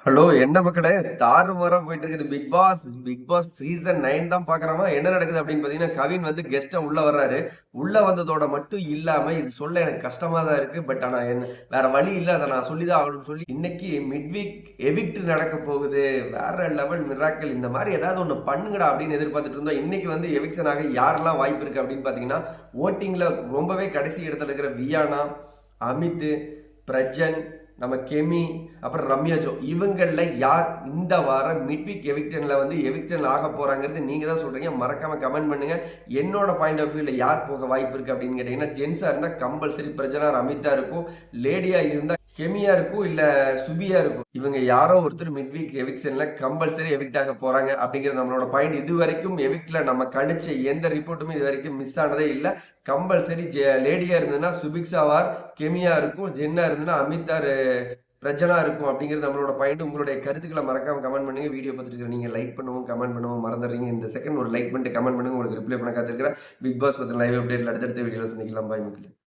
Hello என்ன மக்களே, தாறுமாறா போயிட்டு இருக்குது பிக் பாஸ் சீசன் 9 தான் பாக்குறோமா. என்ன நடக்குது அப்படின்னு பாத்தீங்கன்னா, கவின் வந்து கெஸ்டா உள்ள வர்றாரு. உள்ள வந்ததோட மட்டும் இல்லாம இது சொல்ல எனக்கு கஷ்டமா தான் இருக்கு. பட் ஆனா என்ன வேற வழி இல்ல, அதை நான் சொல்லிதான் ஆகணும்னு சொல்லி இன்னைக்கு மிட் வீக் எவிக்ட் நடக்க போகுது. வேற லெவல் மிராக்கல், இந்த மாதிரி ஏதாவது ஒண்ணு பண்ணுங்கடா அப்படின்னு எதிர்பார்த்துட்டு இருந்தோம். இன்னைக்கு வந்து எவிக்ஷன் ஆக யாரெல்லாம் வாய்ப்பு இருக்கு அப்படின்னு பாத்தீங்கன்னா, ஓட்டிங்ல ரொம்பவே கடைசி இடத்துல இருக்கிற வியானா, அமித், பிரஜன், நம்ம கெமி, அப்புறம் ரம்யா ஜோ, இவங்கள யார் இந்த வாரம் மிட்வீக் எவிக்டன்ல வந்து எவிக்டன் ஆக போறாங்கிறது நீங்க தான் சொல்றீங்க. மறக்காம கமெண்ட் பண்ணுங்க. என்னோட பாயிண்ட் ஆஃப் வியூல யார் போக வாய்ப்பு இருக்கு அப்படின்னு கேட்டீங்கன்னா, ஜென்ஸா இருந்தா கம்பல்சரி பிரச்சனை அமிதா இருக்கும். லேடியா இருந்தா கெமியா இருக்கும், இல்ல சுபியா இருக்கும். இவங்க யாரோ ஒருத்தர் மிட் வீக் எவிக்ஷன்ல கம்பல்சரி எவிக்ட் ஆக போறாங்க அப்படிங்கிறது நம்மளோட பாயிண்ட். இது வரைக்கும் எவிக்ட்ல நம்ம கணிச்ச எந்த ரிப்போர்ட்டுமே இது வரைக்கும் மிஸ் ஆனதே இல்லை. கம்பல்சரி லேடியா இருந்ததுன்னா சுபிக்ஷாவார் கெமியா இருக்கும், ஜென்னா இருந்ததுன்னா அமிதார் பிரச்சனா இருக்கும் அப்படிங்கிறது நம்மளோட பாயிண்ட். உங்களுடைய கருத்துக்களை மறக்காம கமெண்ட் பண்ணுங்க. வீடியோ பார்த்துட்டு நீங்க லைக் பண்ணவும் கமெண்ட் பண்ணவும் மறந்துடுறீங்க. இந்த செகண்ட் ஒரு லைக் பண்ணிட்டு கமெண்ட் பண்ணுங்க. உங்களுக்கு ரிப்ளை பண்ண காத்திருக்கிறேன். பிக் பாஸ் பத்தி லைவ் அப்டேட்ல அடுத்தடுத்த வீடியோல சந்திக்கலாம். பாய் மக்களே.